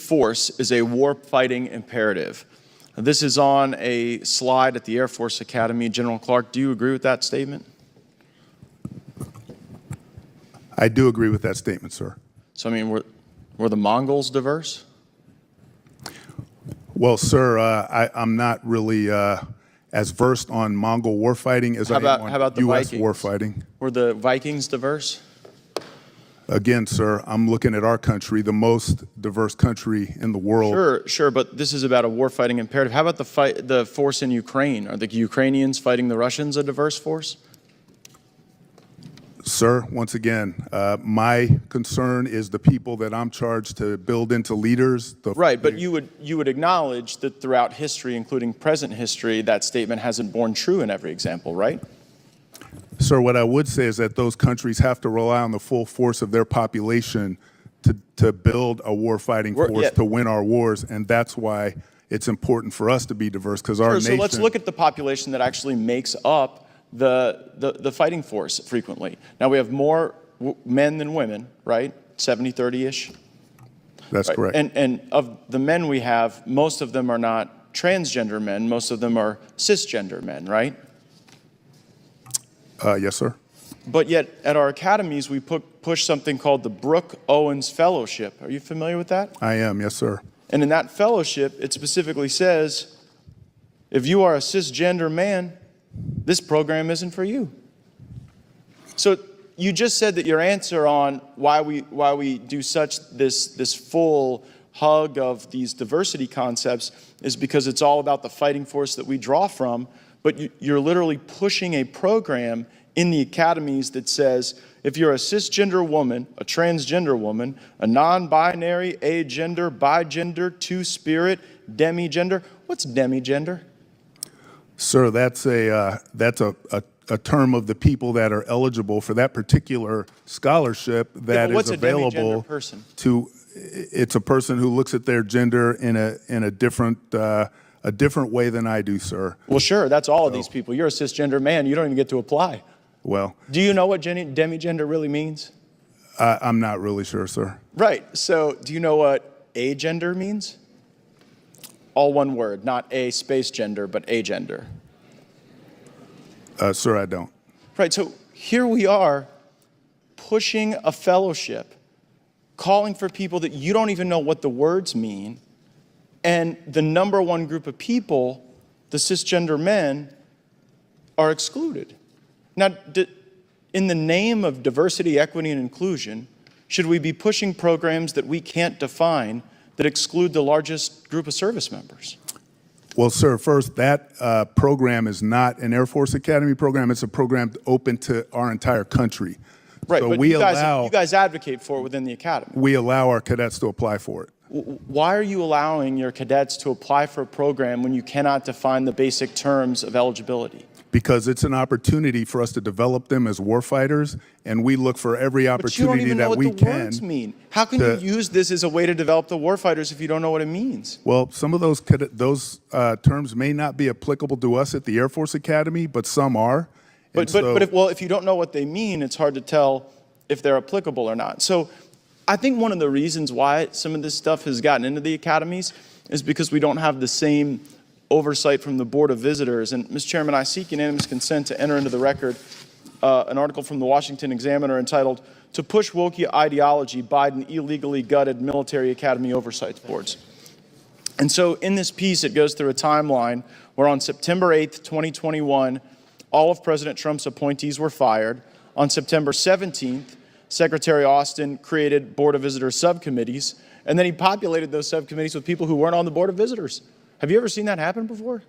force is a war-fighting imperative. This is on a slide at the Air Force Academy. General Clark, do you agree with that statement? I do agree with that statement, sir. So, I mean, were the Mongols diverse? Well, sir, I'm not really as versed on Mongol warfighting as I am on U.S. warfighting. Were the Vikings diverse? Again, sir, I'm looking at our country, the most diverse country in the world. Sure, but this is about a war-fighting imperative. How about the force in Ukraine? Are the Ukrainians fighting the Russians a diverse force? Sir, once again, my concern is the people that I'm charged to build into leaders. Right, but you would acknowledge that throughout history, including present history, that statement hasn't borne true in every example, right? Sir, what I would say is that those countries have to rely on the full force of their population to build a war-fighting force to win our wars, and that's why it's important for us to be diverse, because our nation... So let's look at the population that actually makes up the fighting force frequently. Now, we have more men than women, right? 70-30-ish? That's correct. And of the men we have, most of them are not transgender men. Most of them are cisgender men, right? Yes, sir. But yet, at our academies, we push something called the Brooke Owens Fellowship. Are you familiar with that? I am, yes, sir. And in that fellowship, it specifically says, if you are a cisgender man, this program isn't for you. So you just said that your answer on why we do this full hug of these diversity concepts is because it's all about the fighting force that we draw from, but you're literally pushing a program in the academies that says if you're a cisgender woman, a transgender woman, a non-binary, agender, bigender, two-spirit, demigender. What's demigender? Sir, that's a term of the people that are eligible for that particular scholarship that is available to. It's a person who looks at their gender in a different way than I do, sir. Well, sure, that's all of these people. You're a cisgender man. You don't even get to apply. Well, do you know what demigender really means? I'm not really sure, sir. Right. So do you know what agender means? All one word, not a space gender, but agender. Sir, I don't. Right. So here we are pushing a fellowship, calling for people that you don't even know what the words mean. And the number one group of people, the cisgender men, are excluded. Now, in the name of diversity, equity, and inclusion, should we be pushing programs that we can't define that exclude the largest group of service members? Well, sir, first, that program is not an Air Force Academy program. It's a program open to our entire country. Right, so but you guys advocate for it within the academy. We allow our cadets to apply for it. Why are you allowing your cadets to apply for a program when you cannot define the basic terms of eligibility? Because it's an opportunity for us to develop them as warfighters, and we look for every opportunity that we can. But you don't even know what the words mean. How can you use this as a way to develop the warfighters if you don't know what it means? Well, some of those terms may not be applicable to us at the Air Force Academy, but some are. But if you don't know what they mean, it's hard to tell if they're applicable or not. So I think one of the reasons why some of this stuff has gotten into the academies is because we don't have the same oversight from the Board of Visitors. And, Mr. Chairman, I seek unanimous consent to enter into the record an article from the Washington Examiner entitled, "To Push Woke Ideology, Biden Illegally Gutted Military Academy Oversight Boards." And so in this piece, it goes through a timeline where on September 8th, 2021, all of President Trump's appointees were fired. On September 17th, Secretary Austin created Board of Visitors subcommittees, and then he populated those subcommittees with people who weren't on the Board of Visitors. Have you ever seen that happen before?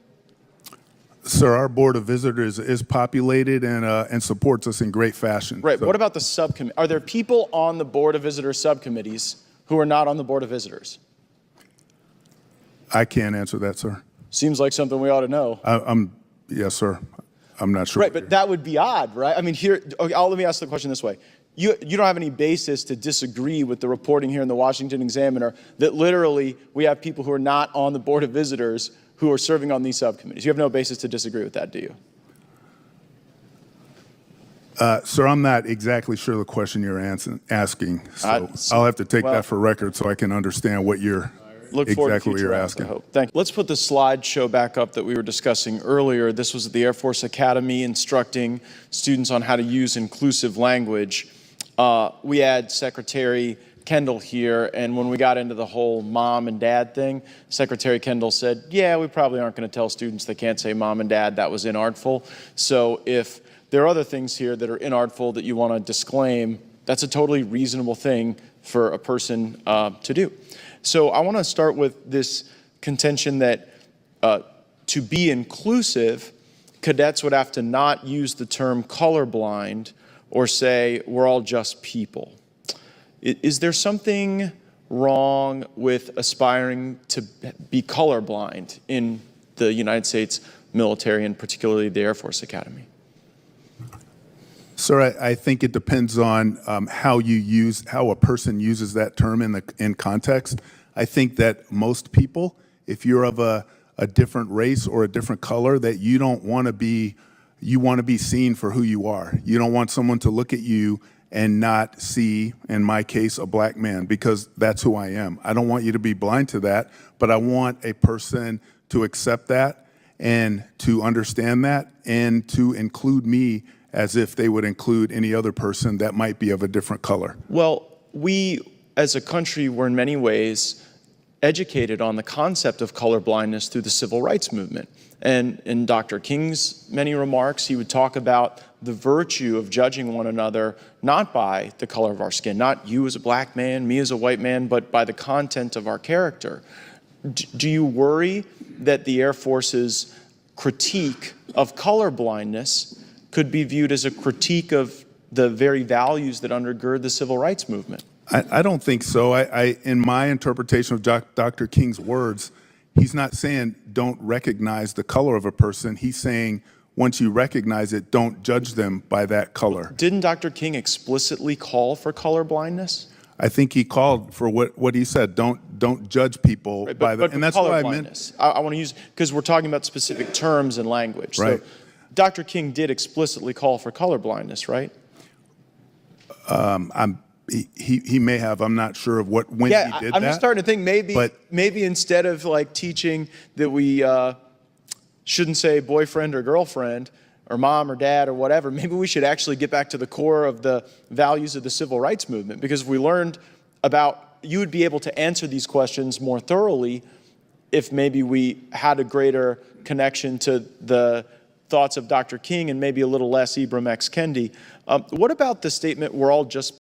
Sir, our Board of Visitors is populated and supports us in great fashion. Right. So. What about the subcommittee? Are there people on the Board of Visitors subcommittees who are not on the Board of Visitors? I can't answer that, sir. Seems like something we ought to know. Yes, sir. I'm not sure. Right, but that would be odd, right? I mean, let me ask the question this way. You don't have any basis to disagree with the reporting here in the Washington Examiner that literally we have people who are not on the Board of Visitors who are serving on these subcommittees. You have no basis to disagree with that, do you? Sir, I'm not exactly sure the question you're asking, so I'll have to take that for record so I can understand what you're look forward to exactly what future you're rounds, I asking. hope. Thank you. Let's put the slideshow back up that we were discussing earlier. This was at the Air Force Academy instructing students on how to use inclusive language. We had Secretary Kendall here, and when we got into the whole mom and dad thing, Secretary Kendall said, yeah, we probably aren't going to tell students they can't say mom and dad. That was inartful. So if there are other things here that are inartful that you want to disclaim, that's a totally reasonable thing for a person to do. So I want to start with this contention that to be inclusive, cadets would have to not use the term colorblind or say we're all just people. Is there something wrong with aspiring to be colorblind in the United States military and particularly the Air Force Academy? Sir, I think it depends on how a person uses that term in context. I think that most people, if you're of a different race or a different color, that you want to be seen for who you are. You don't want someone to look at you and not see, in my case, a black man, because that's who I am. I don't want you to be blind to that, but I want a person to accept that and to understand that and to include me as if they would include any other person that might be of a different color. Well, we as a country were in many ways educated on the concept of colorblindness through the civil rights movement. And in Dr. King's many remarks, he would talk about the virtue of judging one another not by the color of our skin, not you as a black man, me as a white man, but by the content of our character. Do you worry that the Air Force's critique of colorblindness could be viewed as a critique of the very values that undergird the civil rights movement? I don't think so. In my interpretation of Dr. King's words, he's not saying don't recognize the color of a person. He's saying once you recognize it, don't judge them by that color. Didn't Dr. King explicitly call for colorblindness? I think he called for what he said. Don't judge people by that. And that's what I meant. I want to use, because we're talking about specific terms and language. Right. So Dr. King did explicitly call for colorblindness, right? He may have. I'm not sure of when he did that. I'm just starting to think maybe instead of like teaching that we shouldn't say boyfriend or girlfriend or mom or dad or whatever, maybe we should actually get back to the core of the values of the civil rights movement, because if we learned about, you would be able to answer these questions more thoroughly if maybe we had a greater connection to the thoughts of Dr. King and maybe a little less Ibram X. Kendi. What about the statement, we're all just